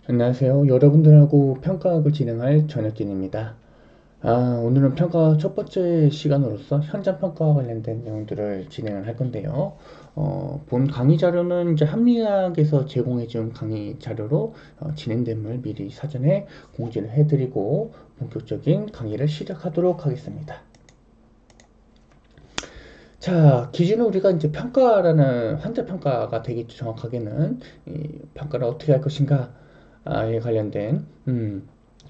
안녕하세요. 여러분들하고 평가학을 진행할 전혁진입니다. 오늘은 평가 첫 번째 시간으로서 현장 평가와 관련된 내용들을 진행을 할 건데요. 본 강의 자료는 이제 한미학에서 제공해준 강의 자료로 진행됨을 미리 사전에 공지를 해드리고 본격적인 강의를 시작하도록 하겠습니다. 자, 기준은 우리가 이제 평가라는 환자 평가가 되겠죠. 정확하게는 이 평가를 어떻게 할 것인가에 관련된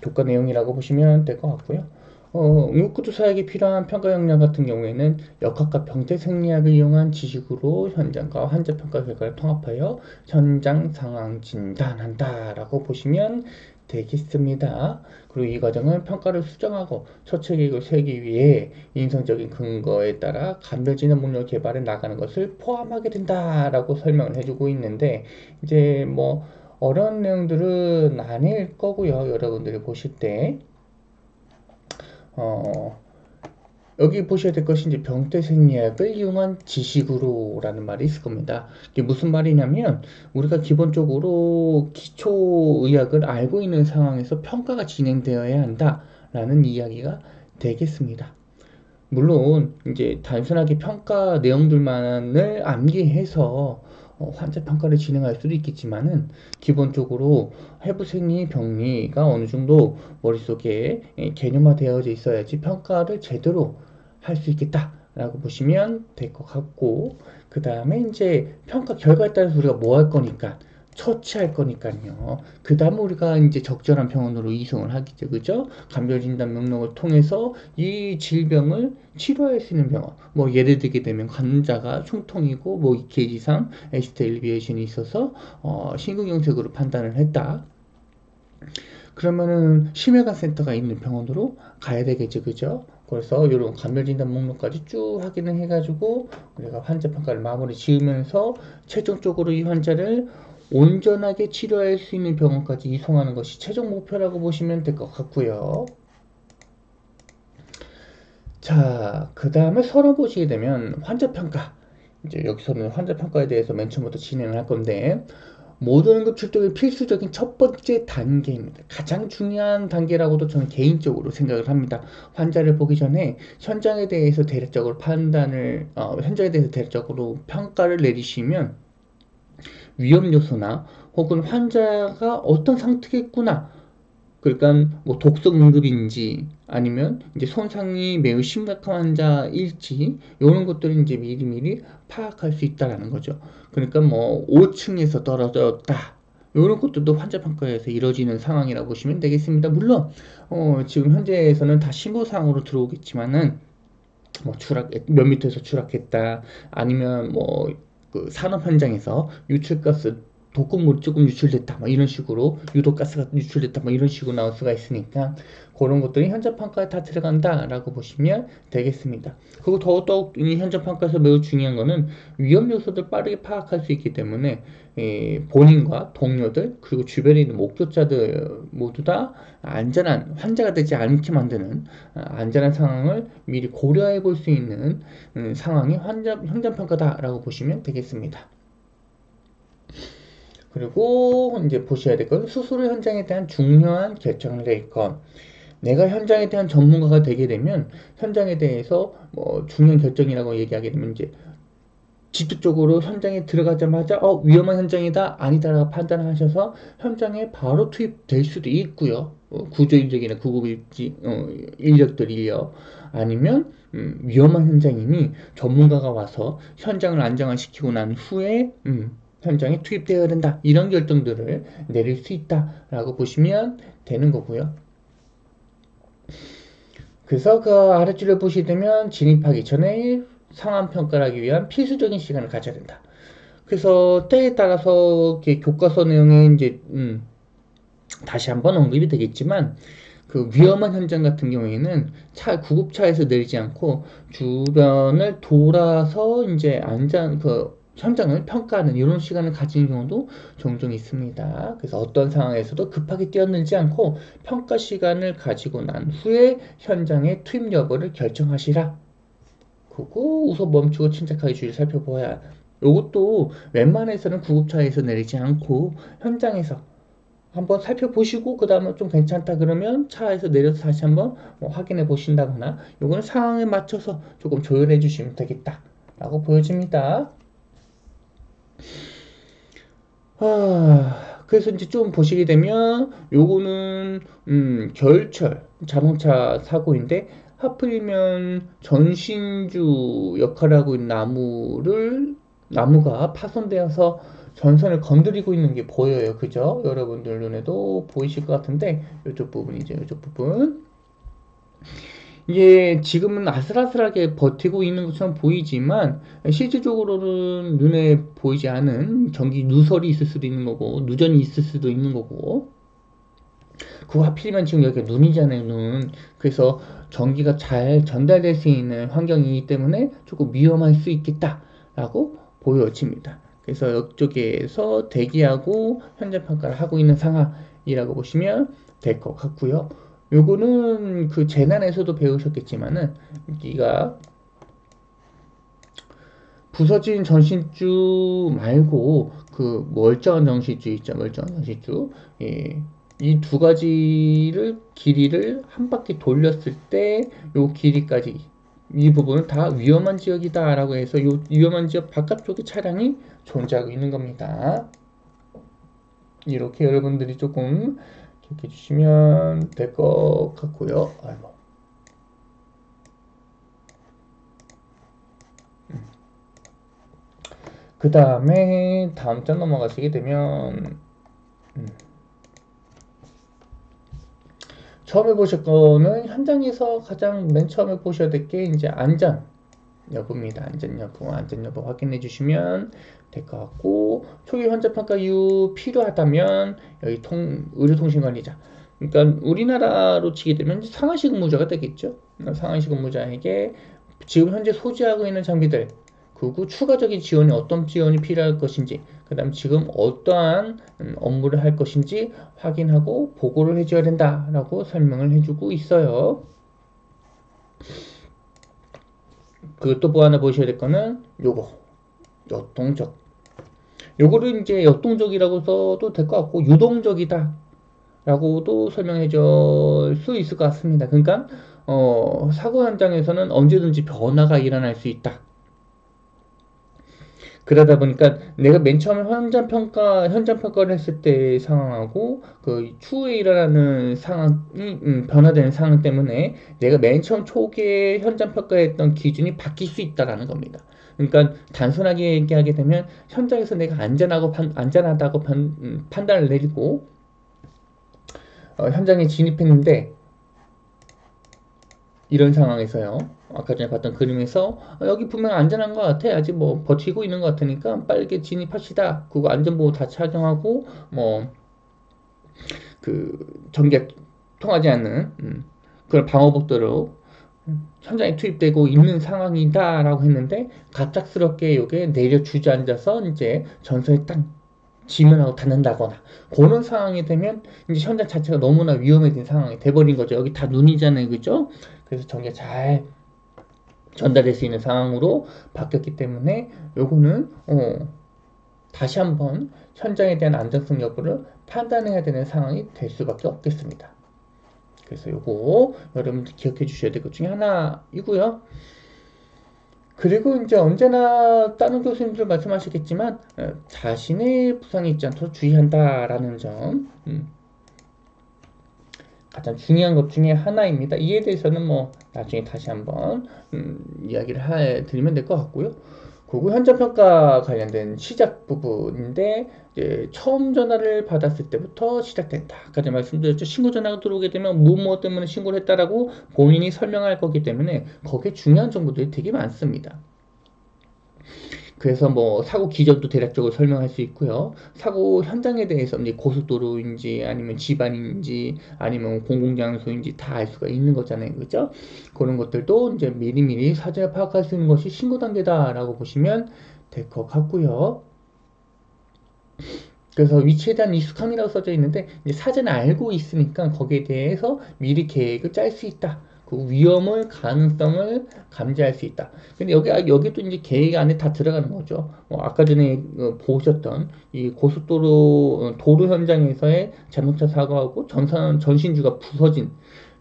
교과 내용이라고 보시면 될 것 같고요. 응급구조 사역이 필요한 평가 역량 같은 경우에는 역학과 병태 생리학을 이용한 지식으로 현장과 환자 평가 결과를 통합하여 현장 상황 진단한다라고 보시면 되겠습니다. 그리고 이 과정은 평가를 수정하고 처치 계획을 세우기 위해 인성적인 근거에 따라 간별진단 목록 개발에 나가는 것을 포함하게 된다라고 설명을 해주고 있는데 이제 뭐 어려운 내용들은 아닐 거고요. 여러분들이 보실 때 어, 여기 보셔야 될 것이 이제 병태생리학을 이용한 지식으로라는 말이 있을 겁니다. 이게 무슨 말이냐면 우리가 기본적으로 기초의학을 알고 있는 상황에서 평가가 진행되어야 한다라는 이야기가 되겠습니다. 물론 이제 단순하게 평가 내용들만을 암기해서 환자 평가를 진행할 수도 있겠지만은 기본적으로 해부생리 병리가 어느 정도 머릿속에 개념화되어져 있어야지 평가를 제대로 할 수 있겠다라고 보시면 될 것 같고, 그 다음에 이제 평가 결과에 따라서 우리가 뭐 할 거니까 처치할 거니까요. 그 다음에 우리가 이제 적절한 병원으로 이송을 하겠죠. 그죠? 감별진단 명령을 통해서 이 질병을 치료할 수 있는 병원. 뭐 예를 들게 되면 환자가 흉통이고 뭐 2kg 이상 에스테 엘리베이션이 있어서 심근경색으로 판단을 했다. 그러면은 심혈관 센터가 있는 병원으로 가야 되겠죠. 그죠? 그래서 이런 감별진단 목록까지 쭉 확인을 해가지고 우리가 환자 평가를 마무리 지으면서 최종적으로 이 환자를 온전하게 치료할 수 있는 병원까지 이송하는 것이 최종 목표라고 보시면 될 것 같고요. 자, 그 다음에 서론 보시게 되면 환자 평가. 이제 여기서는 환자 평가에 대해서 맨 처음부터 진행을 할 건데, 모든 응급 출동의 필수적인 첫 번째 단계입니다. 가장 중요한 단계라고도 저는 개인적으로 생각을 합니다. 환자를 보기 전에 현장에 대해서 대략적으로 현장에 대해서 대략적으로 평가를 내리시면 위험 요소나 혹은 환자가 어떤 상태겠구나. 그러니까 뭐 독성 응급인지 아니면 이제 손상이 매우 심각한 환자일지 이런 것들을 이제 미리미리 파악할 수 있다라는 거죠. 그러니까 뭐 5층에서 떨어졌다. 이런 것들도 환자 평가에서 이루어지는 상황이라고 보시면 되겠습니다. 물론 지금 현재에서는 다 신고사항으로 들어오겠지만은 뭐 몇 미터에서 추락했다 아니면 뭐 그 산업 현장에서 유출가스 독극물이 조금 유출됐다 뭐 이런 식으로 유독가스가 유출됐다 뭐 이런 식으로 나올 수가 있으니까 그런 것들이 현장 평가에 다 들어간다 라고 보시면 되겠습니다. 그리고 더더욱 이 현장 평가에서 매우 중요한 거는 위험 요소들 빠르게 파악할 수 있기 때문에 본인과 동료들 그리고 주변에 있는 목격자들 모두 다 안전한 환자가 되지 않게 만드는 안전한 상황을 미리 고려해 볼 수 있는 상황이 현장 평가다라고 보시면 되겠습니다. 그리고 이제 보셔야 될 건 수술 현장에 대한 중요한 결정을 낼 것. 내가 현장에 대한 전문가가 되게 되면 현장에 대해서 뭐 중요한 결정이라고 얘기하게 되면 이제 직접적으로 현장에 들어가자마자 위험한 현장이다 아니다라고 판단을 하셔서 현장에 바로 투입될 수도 있고요. 구조 인력이나 구급 인력들이요. 아니면 위험한 현장이니 전문가가 와서 현장을 안정화시키고 난 후에 현장에 투입되어야 된다. 이런 결정들을 내릴 수 있다라고 보시면 되는 거고요. 그래서 그 아랫줄을 보시게 되면 진입하기 전에 상황 평가를 하기 위한 필수적인 시간을 가져야 된다. 그래서 때에 따라서 이렇게 교과서 내용에 이제 다시 한번 언급이 되겠지만 그 위험한 현장 같은 경우에는 구급차에서 내리지 않고 주변을 돌아서 이제 현장을 평가하는 이런 시간을 가지는 경우도 종종 있습니다. 그래서 어떤 상황에서도 급하게 뛰어들지 않고 평가 시간을 가지고 난 후에 현장의 투입 여부를 결정하시라. 그거 우선 멈추고 침착하게 주위를 살펴보아야. 이것도 웬만해서는 구급차에서 내리지 않고 현장에서 한번 살펴보시고 그 다음에 좀 괜찮다 그러면 차에서 내려서 다시 한번 뭐 확인해 보신다거나 요거는 상황에 맞춰서 조금 조율해 주시면 되겠다 라고 보여집니다. 그래서 이제 좀 보시게 되면 요거는 겨울철 자동차 사고인데 하필이면 전신주 역할을 하고 있는 나무가 파손되어서 전선을 건드리고 있는 게 보여요. 그죠? 여러분들 눈에도 보이실 것 같은데 이쪽 부분이죠. 이쪽 부분. 이게 지금은 아슬아슬하게 버티고 있는 것처럼 보이지만 실질적으로는 눈에 보이지 않은 전기 누설이 있을 수도 있는 거고 누전이 있을 수도 있는 거고 그거 하필이면 지금 여기가 눈이잖아요, 눈. 그래서 전기가 잘 전달될 수 있는 환경이기 때문에 조금 위험할 수 있겠다라고 보여집니다. 그래서 이쪽에서 대기하고 현재 평가를 하고 있는 상황이라고 보시면 될 것 같고요. 요거는 그 재난에서도 배우셨겠지만은 여기가 부서진 전신주 말고 그 멀쩡한 전신주 있죠, 멀쩡한 전신주. 예. 이 두 가지를 길이를 한 바퀴 돌렸을 때 요 길이까지 이 부분은 다 위험한 지역이다라고 해서 요 위험한 지역 바깥쪽에 차량이 존재하고 있는 겁니다. 이렇게 여러분들이 조금 기억해 주시면 될 것 같고요. 아이고. 그 다음에 다음 장 넘어가시게 되면 처음에 보실 거는 현장에서 가장 맨 처음에 보셔야 될 게 이제 안전 여부입니다. 안전 여부 확인해 주시면 될 것 같고 초기 현장 평가 이후 필요하다면 여기 의료통신관리자 그러니까 우리나라로 치게 되면 상하시 근무자가 되겠죠. 상하시 근무자에게 지금 현재 소지하고 있는 장비들 그리고 추가적인 지원이 어떤 지원이 필요할 것인지 그 다음 지금 어떠한 업무를 할 것인지 확인하고 보고를 해줘야 된다라고 설명을 해주고 있어요. 그것도 뭐 하나 보셔야 될 거는 요거 역동적 요거를 이제 역동적이라고 써도 될 것 같고 유동적이다 라고도 설명해 줄 수 있을 것 같습니다. 그러니까 사고 현장에서는 언제든지 변화가 일어날 수 있다. 그러다 보니까 내가 맨 처음에 현장 평가를 했을 때 상황하고 그 추후에 일어나는 상황이 변화되는 상황 때문에 내가 맨 처음 초기에 현장 평가했던 기준이 바뀔 수 있다라는 겁니다. 그러니까 단순하게 얘기하게 되면 현장에서 내가 안전하다고 판단을 내리고 현장에 진입했는데 이런 상황에서요. 아까 전에 봤던 그림에서 여기 분명 안전한 것 같아. 아직 뭐 버티고 있는 것 같으니까 빠르게 진입합시다. 그거 안전보호 다 착용하고 뭐 그 전기가 통하지 않는 그런 방호복도로 현장에 투입되고 있는 상황이다라고 했는데 갑작스럽게 여기에 내려 주저앉아서 이제 전선이 딱 지면하고 닿는다거나 그런 상황이 되면 이제 현장 자체가 너무나 위험해진 상황이 돼버린 거죠. 여기 다 눈이잖아요, 그죠? 그래서 전기가 잘 전달될 수 있는 상황으로 바뀌었기 때문에 요거는 다시 한번 현장에 대한 안전성 여부를 판단해야 되는 상황이 될 수밖에 없겠습니다. 그래서 요거 여러분들 기억해 주셔야 될 것 중에 하나이고요. 그리고 이제 언제나 다른 교수님들 말씀하시겠지만 자신의 부상이 있지 않도록 주의한다라는 점 가장 중요한 것 중에 하나입니다. 이에 대해서는 뭐 나중에 다시 한번 이야기를 드리면 될 것 같고요. 그리고 현장평가 관련된 시작 부분인데 처음 전화를 받았을 때부터 시작된다. 아까 전에 말씀드렸죠. 신고 전화가 들어오게 되면 무엇 때문에 신고를 했다라고 본인이 설명할 거기 때문에 거기에 중요한 정보들이 되게 많습니다. 그래서 뭐 사고 기전도 대략적으로 설명할 수 있고요. 사고 현장에 대해서 이제 고속도로인지 아니면 집안인지 아니면 공공장소인지 다 알 수가 있는 거잖아요. 그죠? 그런 것들도 이제 미리미리 사전에 파악할 수 있는 것이 신고 단계다라고 보시면 될 것 같고요. 그래서 위치에 대한 익숙함이라고 써져 있는데 이제 사전에 알고 있으니까 거기에 대해서 미리 계획을 짤 수 있다. 그 위험을 가능성을 감지할 수 있다. 근데 여기도 이제 계획 안에 다 들어가는 거죠. 아까 전에 보셨던 이 고속도로 도로 현장에서의 자동차 사고하고 전신주가 부서진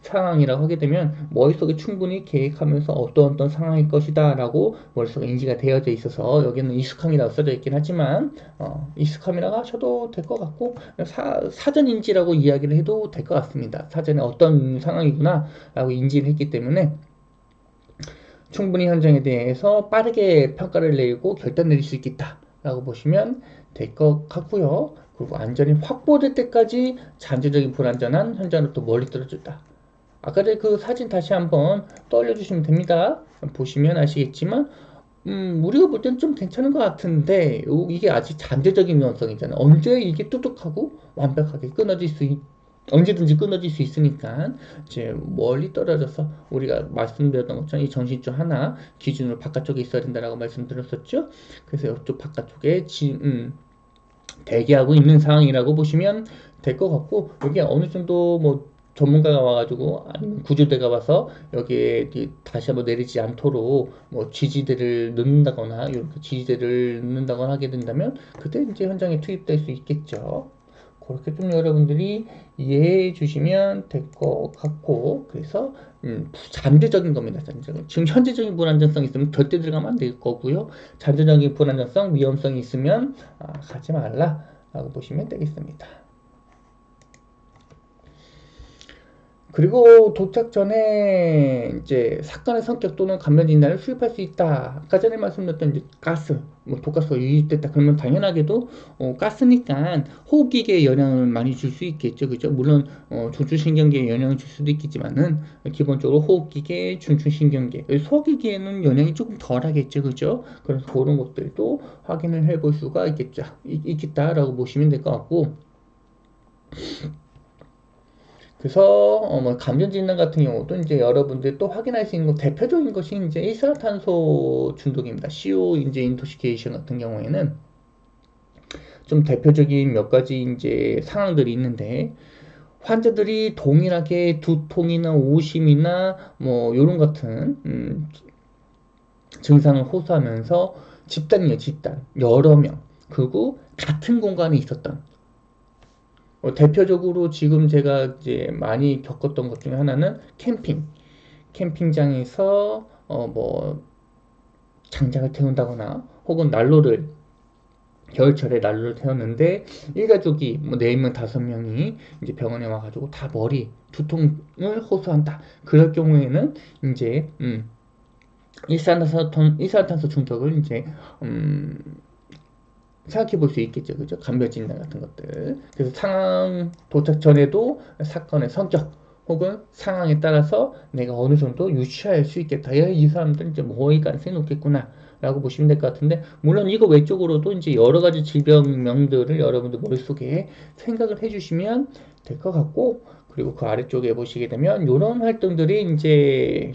상황이라고 하게 되면 머릿속에 충분히 계획하면서 어떤 상황일 것이다 라고 머릿속에 인지가 되어져 있어서 여기는 익숙함이라고 써져 있긴 하지만 익숙함이라고 하셔도 될 것 같고 사전 인지라고 이야기를 해도 될 것 같습니다. 사전에 어떤 상황이구나 라고 인지를 했기 때문에 충분히 현장에 대해서 빠르게 평가를 내리고 결단 내릴 수 있겠다 라고 보시면 될 것 같고요. 그리고 안전이 확보될 때까지 잠재적인 불안전한 현장으로부터 멀리 떨어졌다. 아까 전에 그 사진 다시 한번 떠올려 주시면 됩니다. 보시면 아시겠지만 우리가 볼 때는 좀 괜찮은 것 같은데 이게 아직 잠재적인 위험성이잖아요. 언제 이게 뚜둑하고 완벽하게 언제든지 끊어질 수 있으니까 이제 멀리 떨어져서 우리가 말씀드렸던 것처럼 이 정신줄 하나 기준으로 바깥쪽에 있어야 된다라고 말씀드렸었죠. 그래서 이쪽 바깥쪽에 대기하고 있는 상황이라고 보시면 될 것 같고 여기 어느 정도 뭐 전문가가 와가지고 아니면 구조대가 와서 여기에 다시 한번 내리지 않도록 뭐 지지대를 넣는다거나 이렇게 지지대를 넣는다거나 하게 된다면 그때 이제 현장에 투입될 수 있겠죠. 그렇게 좀 여러분들이 이해해 주시면 될 것 같고 그래서 잠재적인 겁니다. 지금 현재적인 불안정성이 있으면 절대 들어가면 안 될 거고요. 잠재적인 불안정성, 위험성이 있으면 가지 말라라고 보시면 되겠습니다. 그리고 도착 전에 이제 사건의 성격 또는 감면 진단을 수립할 수 있다. 아까 전에 말씀드렸던 이제 가스, 뭐 독가스가 유입됐다. 그러면 당연하게도 가스니까 호흡기계에 영향을 많이 줄 수 있겠죠, 그죠? 물론 중추신경계에 영향을 줄 수도 있겠지만은 기본적으로 호흡기계, 중추신경계, 소화기계에는 영향이 조금 덜하겠죠, 그죠? 그래서 그런 것들도 확인을 해볼 수가 있겠다라고 보시면 될 것 같고. 그래서 뭐 감전 진단 같은 경우도 이제 여러분들이 또 확인할 수 있는 대표적인 것이 이제 일산화탄소 중독입니다. CO 이제 인토시케이션 같은 경우에는 좀 대표적인 몇 가지 이제 상황들이 있는데 환자들이 동일하게 두통이나 오심이나 뭐 요런 같은 증상을 호소하면서 집단 여러 명 그리고 같은 공간에 있었던 대표적으로 지금 제가 이제 많이 겪었던 것 중에 하나는 캠핑장에서 뭐 장작을 태운다거나 혹은 겨울철에 난로를 태웠는데 일가족이 뭐 4명, 5명이 이제 병원에 와가지고 다 머리 두통을 호소한다. 그럴 경우에는 이제 일산화탄소 중독을 이제 생각해 볼 수 있겠죠. 그죠? 감별 진단 같은 것들. 그래서 상황 도착 전에도 사건의 성격 혹은 상황에 따라서 내가 어느 정도 유추할 수 있겠다. 이 사람들은 이제 뭐일 가능성이 높겠구나. 라고 보시면 될 것 같은데, 물론 이거 외적으로도 이제 여러 가지 질병명들을 여러분들 머릿속에 생각을 해주시면 될 것 같고, 그리고 그 아래쪽에 보시게 되면, 이런 활동들이 이제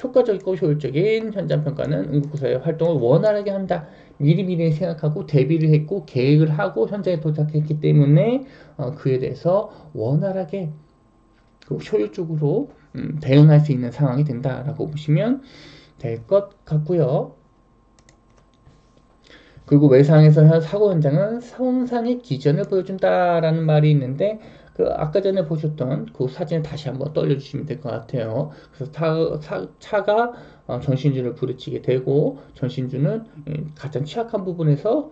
효과적이고 효율적인 현장 평가는 응급구조의 활동을 원활하게 한다. 미리미리 생각하고 대비를 했고 계획을 하고 현장에 도착했기 때문에 그에 대해서 원활하게 효율적으로 대응할 수 있는 상황이 된다라고 보시면 될 것 같고요. 그리고 외상에서 사고 현장은 손상의 기전을 보여준다라는 말이 있는데 그 아까 전에 보셨던 그 사진을 다시 한번 떠올려주시면 될 것 같아요. 그래서 차가 전신주를 부딪히게 되고 전신주는 가장 취약한 부분에서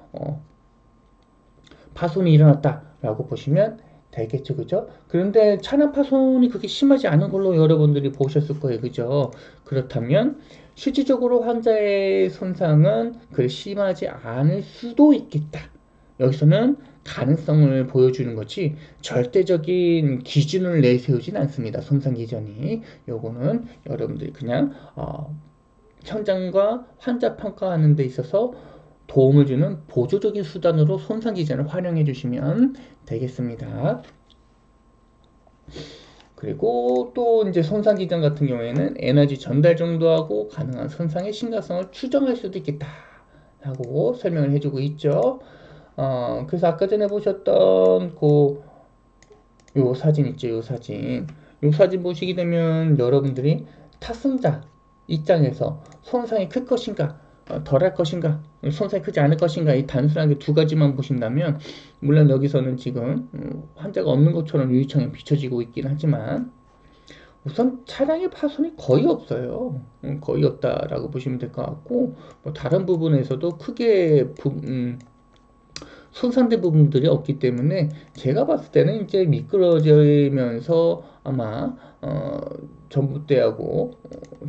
파손이 일어났다라고 보시면 되겠죠, 그죠? 그런데 차량 파손이 그렇게 심하지 않은 걸로 여러분들이 보셨을 거예요, 그죠? 그렇다면 실질적으로 환자의 손상은 그리 심하지 않을 수도 있겠다. 여기서는 가능성을 보여주는 거지 절대적인 기준을 내세우진 않습니다. 손상 기준이. 요거는 여러분들이 그냥 현장과 환자 평가하는 데 있어서 도움을 주는 보조적인 수단으로 손상 기준을 활용해 주시면 되겠습니다. 그리고 또 이제 손상 기전 같은 경우에는 에너지 전달 정도하고 가능한 손상의 심각성을 추정할 수도 있겠다 하고 설명을 해주고 있죠. 그래서 아까 전에 보셨던 요 사진 있죠, 요 사진. 이 사진 보시게 되면 여러분들이 탑승자 입장에서 손상이 클 것인가, 덜할 것인가, 손상이 크지 않을 것인가, 이 단순하게 두 가지만 보신다면, 물론 여기서는 지금 환자가 없는 것처럼 유리창에 비춰지고 있긴 하지만 우선 차량의 파손이 거의 없어요. 거의 없다라고 보시면 될 것 같고, 뭐 다른 부분에서도 크게 손상된 부분들이 없기 때문에 제가 봤을 때는 이제 미끄러지면서 아마 전봇대하고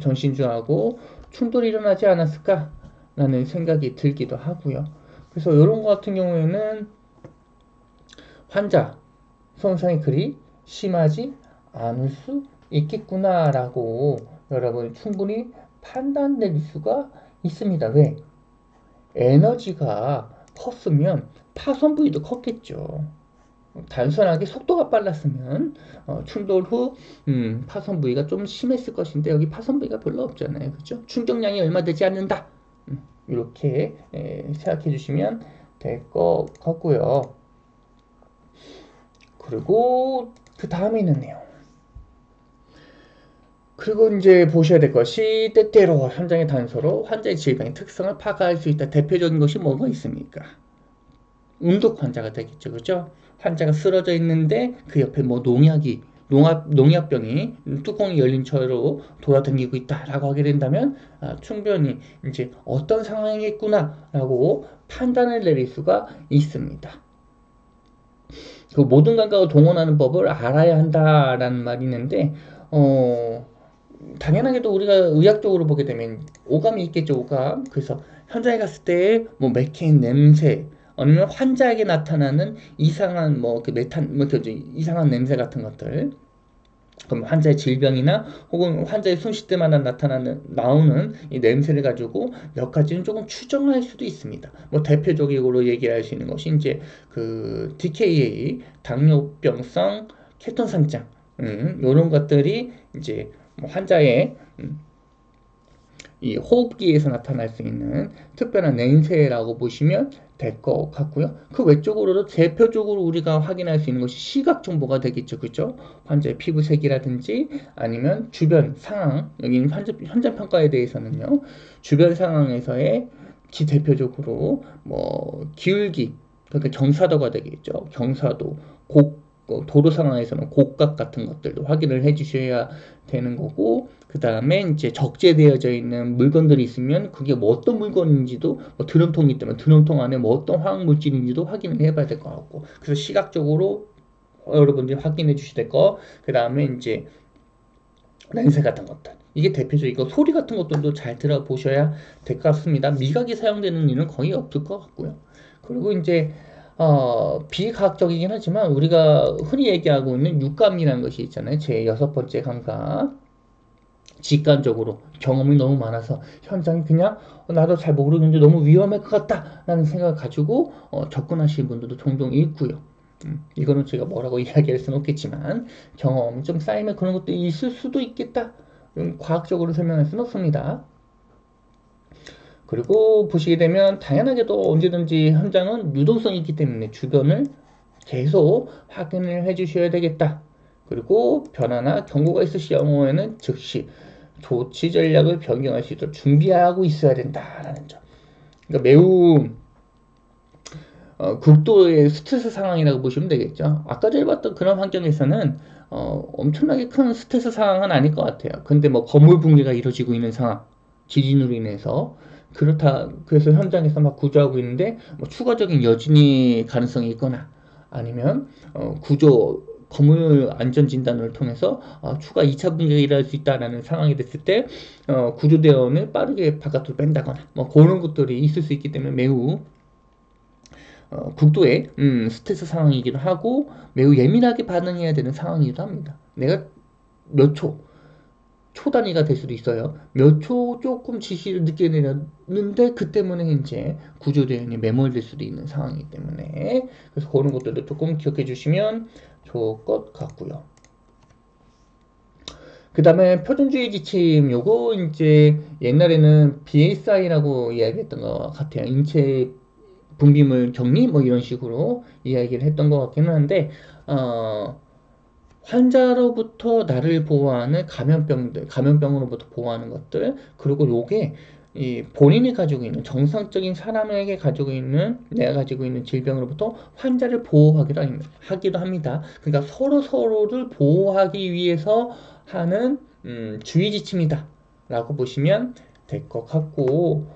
전신주하고 충돌이 일어나지 않았을까라는 생각이 들기도 하고요. 그래서 이런 것 같은 경우에는 환자 손상이 그리 심하지 않을 수 있겠구나라고 여러분 충분히 판단 내릴 수가 있습니다. 왜? 에너지가 컸으면 파손 부위도 컸겠죠. 단순하게 속도가 빨랐으면 충돌 후 파손 부위가 좀 심했을 것인데 여기 파손 부위가 별로 없잖아요. 그렇죠? 충격량이 얼마 되지 않는다. 이렇게 생각해 주시면 될 것 같고요. 그리고 그 다음에 있는 내용. 그리고 이제 보셔야 될 것이 때때로 현장의 단서로 환자의 질병의 특성을 파악할 수 있다. 대표적인 것이 뭐가 있습니까? 음독 환자가 되겠죠. 그죠? 환자가 쓰러져 있는데 그 옆에 뭐 농약병이 뚜껑이 열린 채로 돌아다니고 있다라고 하게 된다면 충분히 이제 어떤 상황이겠구나라고 판단을 내릴 수가 있습니다. 그 모든 감각을 동원하는 법을 알아야 한다라는 말이 있는데 당연하게도 우리가 의학적으로 보게 되면 오감이 있겠죠, 오감. 그래서 현장에 갔을 때 뭐 맥힌 냄새, 아니면 환자에게 나타나는 이상한 그 메탄 이상한 냄새 같은 것들. 그럼 환자의 질병이나 혹은 환자의 숨쉴 때마다 나오는 이 냄새를 가지고 몇 가지는 조금 추정할 수도 있습니다. 뭐 대표적으로 얘기할 수 있는 것이 이제 그 DKA, 당뇨병성 케톤상장, 이런 것들이 이제 환자의 이 호흡기에서 나타날 수 있는 특별한 냄새라고 보시면 될 것 같고요. 그 외적으로도 대표적으로 우리가 확인할 수 있는 것이 시각 정보가 되겠죠. 그죠? 환자의 피부색이라든지 아니면 주변 상황, 여기는 현장 평가에 대해서는요. 주변 상황에서의 대표적으로 뭐 기울기, 그러니까 경사도가 되겠죠. 경사도, 도로 상황에서는 곡각 같은 것들도 확인을 해 주셔야 되는 거고, 그 다음에 이제 적재되어져 있는 물건들이 있으면 그게 뭐 어떤 물건인지도, 뭐 드럼통이 있다면 드럼통 안에 뭐 어떤 화학 물질인지도 확인을 해봐야 될 것 같고, 그래서 시각적으로 여러분들이 확인해 주셔야 될 거, 그 다음에 이제 냄새 같은 것들, 이게 대표적이고 소리 같은 것들도 잘 들어보셔야 될 것 같습니다. 미각이 사용되는 일은 거의 없을 것 같고요. 그리고 이제 비과학적이긴 하지만 우리가 흔히 얘기하고 있는 육감이라는 것이 있잖아요. 제 여섯 번째 감각. 직관적으로 경험이 너무 많아서 현장이 그냥 나도 잘 모르겠는데 너무 위험할 것 같다 라는 생각을 가지고 접근하시는 분들도 종종 있고요. 이거는 제가 뭐라고 이야기할 수는 없겠지만 경험이 좀 쌓이면 그런 것도 있을 수도 있겠다. 과학적으로 설명할 수는 없습니다. 그리고 보시게 되면 당연하게도 언제든지 현장은 유동성이 있기 때문에 주변을 계속 확인을 해 주셔야 되겠다. 그리고 변화나 경고가 있으실 경우에는 즉시 조치 전략을 변경할 수 있도록 준비하고 있어야 된다라는 점. 그러니까 매우 극도의 스트레스 상황이라고 보시면 되겠죠. 아까 전에 봤던 그런 환경에서는 엄청나게 큰 스트레스 상황은 아닐 것 같아요. 근데 뭐 건물 붕괴가 이루어지고 있는 상황, 지진으로 인해서 그래서 현장에서 막 구조하고 있는데 뭐 추가적인 여진이 가능성이 있거나 아니면 건물 안전 진단을 통해서 추가 2차 붕괴가 일어날 수 있다라는 상황이 됐을 때 구조대원을 빠르게 바깥으로 뺀다거나 뭐 그런 것들이 있을 수 있기 때문에 매우 극도의 스트레스 상황이기도 하고 매우 예민하게 반응해야 되는 상황이기도 합니다. 내가 몇 초 단위가 될 수도 있어요. 몇 초 조금 지시를 늦게 내렸는데 그 때문에 이제 구조대원이 매몰될 수도 있는 상황이기 때문에 그래서 그런 것들도 조금 기억해 주시면 좋을 것 같고요. 그 다음에 표준주의 지침, 요거 이제 옛날에는 BSI라고 이야기했던 것 같아요. 인체 분비물 격리 뭐 이런 식으로 이야기를 했던 것 같긴 한데 환자로부터 나를 보호하는 감염병으로부터 보호하는 것들, 그리고 요게 이 본인이 가지고 있는 정상적인 사람에게 가지고 있는 내가 가지고 있는 질병으로부터 환자를 하기도 합니다. 그러니까 서로 서로를 보호하기 위해서 하는 주의 지침이다 라고 보시면 될 것 같고,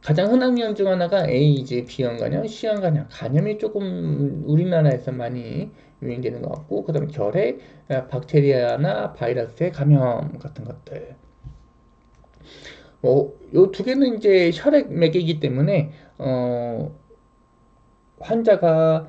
가장 흔한 유형 중 하나가 에이즈, B형간염, C형간염. 간염이 조금 우리나라에서 많이 유행되는 것 같고, 그 다음에 결핵, 박테리아나 바이러스의 감염 같은 것들. 요 두 개는 이제 혈액맥이기 때문에, 환자가,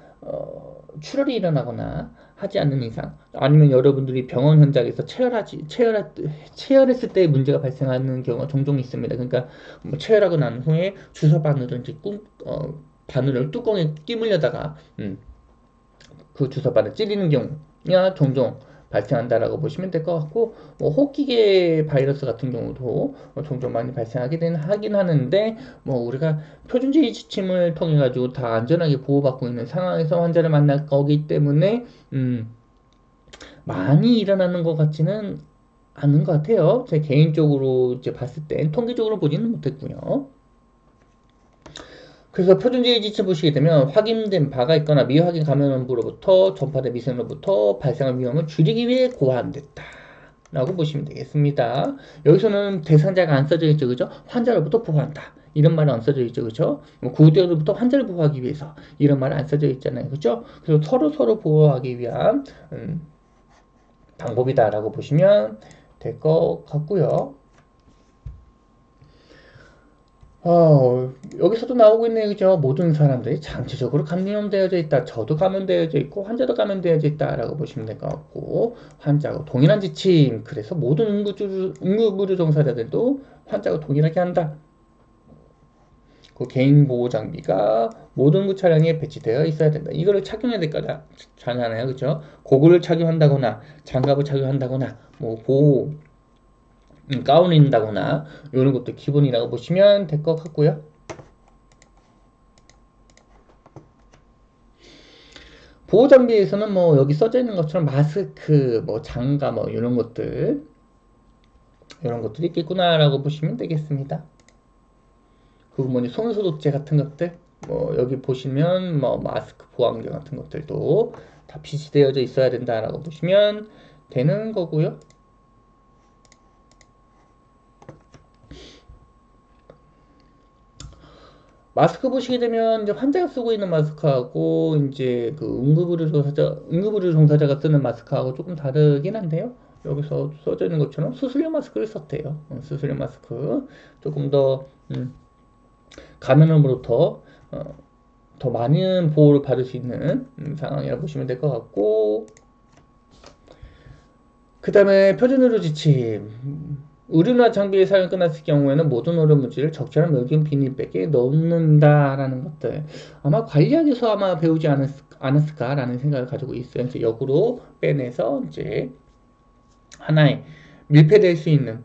출혈이 일어나거나 하지 않는 이상, 아니면 여러분들이 병원 현장에서 체열했을 때 문제가 발생하는 경우가 종종 있습니다. 그러니까 뭐 체열하고 난 후에 주사 바늘을 이제 바늘을 뚜껑에 끼물려다가 그 주사 바늘 찌르는 경우가 종종 발생한다라고 보시면 될 것 같고, 뭐 호흡기계 바이러스 같은 경우도 종종 많이 하긴 하는데, 뭐 우리가 표준주의 지침을 통해 가지고 다 안전하게 보호받고 있는 상황에서 환자를 만날 거기 때문에 많이 일어나는 것 같지는 않은 것 같아요. 제 개인적으로 이제 봤을 땐 통계적으로 보지는 못했고요. 그래서 표준주의 지침 보시게 되면 확인된 바가 있거나 미확인 감염으로부터 전파된 미생으로부터 발생할 위험을 줄이기 위해 고안됐다 라고 보시면 되겠습니다. 여기서는 대상자가 안 써져 있죠, 그죠? 환자로부터 보호한다 이런 말은 안 써져 있죠, 그죠? 구조로부터 환자를 보호하기 위해서 이런 말은 안 써져 있잖아요, 그죠? 그래서 서로 보호하기 위한 방법이다 라고 보시면 될 것 같고요. 여기서도 나오고 있네요, 그죠? 모든 사람들이 장기적으로 감염되어져 있다. 저도 감염되어져 있고, 환자도 감염되어져 있다. 라고 보시면 될 것 같고, 환자하고 동일한 지침. 그래서 모든 응급의료 종사자들도 환자하고 동일하게 한다. 그 개인 보호 장비가 모든 그 차량에 배치되어 있어야 된다. 이거를 착용해야 될 거잖아요, 그죠? 고글을 착용한다거나, 장갑을 착용한다거나, 뭐, 가운을 입는다거나 이런 것도 기본이라고 보시면 될 것 같고요. 보호 장비에서는 뭐 여기 써져 있는 것처럼 마스크, 뭐 장갑, 뭐 이런 것들이 있겠구나라고 보시면 되겠습니다. 그리고 뭐니 손소독제 같은 것들, 뭐 여기 보시면 뭐 마스크, 보안경 같은 것들도 다 비치되어져 있어야 된다라고 보시면 되는 거고요. 마스크 보시게 되면 이제 환자가 쓰고 있는 마스크하고 이제 그 응급의료 종사자가 쓰는 마스크하고 조금 다르긴 한데요. 여기서 써져 있는 것처럼 수술용 마스크를 썼대요. 수술용 마스크 조금 더 감염으로부터 더 많은 보호를 받을 수 있는 상황이라고 보시면 될 것 같고, 그 다음에 표준의료 지침. 의료나 장비의 사용이 끝났을 경우에는 모든 의료물질을 적절한 멸균 비닐백에 넣는다라는 것들, 아마 관리학에서 아마 배우지 않았을까라는 생각을 가지고 있어요. 이제 역으로 빼내서 이제 하나의 밀폐될 수 있는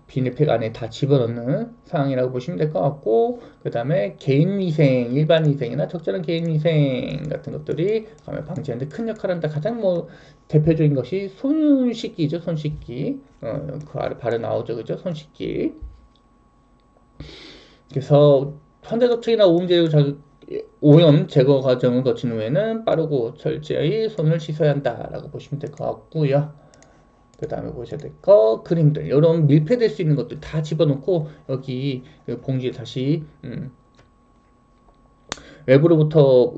비닐팩 안에 다 집어넣는 상황이라고 보시면 될 것 같고, 그 다음에 개인위생, 일반위생이나 적절한 개인위생 같은 것들이 감염 방지하는 데 큰 역할을 한다. 가장 뭐 대표적인 것이 손 씻기죠. 손 씻기. 그 아래 바로 나오죠, 그죠? 손 씻기. 그래서 환자 접촉이나 오염 제거 과정을 거친 후에는 빠르고 철저히 손을 씻어야 한다라고 보시면 될 것 같고요. 그 다음에 보셔야 될 거 그림들, 이런 밀폐될 수 있는 것들 다 집어넣고 여기 그 봉지에 다시 외부로부터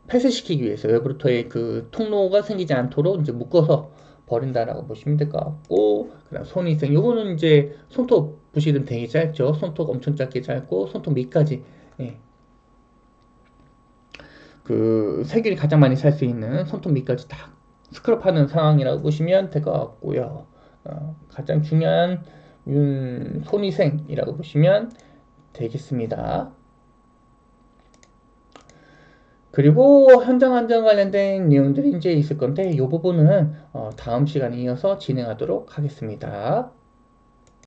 폐쇄시키기 위해서 외부로부터의 그 통로가 생기지 않도록 이제 묶어서 버린다라고 보시면 될 것 같고, 그다음 손위생, 요거는 이제 손톱 보시면 되게 짧죠. 손톱 엄청 짧게 짧고 손톱 밑까지, 예. 그 세균이 가장 많이 살 수 있는 손톱 밑까지 다 스크럽하는 상황이라고 보시면 될 것 같고요. 가장 중요한 손위생이라고 보시면 되겠습니다. 그리고 현장 안전 관련된 내용들이 이제 있을 건데 이 부분은 다음 시간에 이어서 진행하도록 하겠습니다.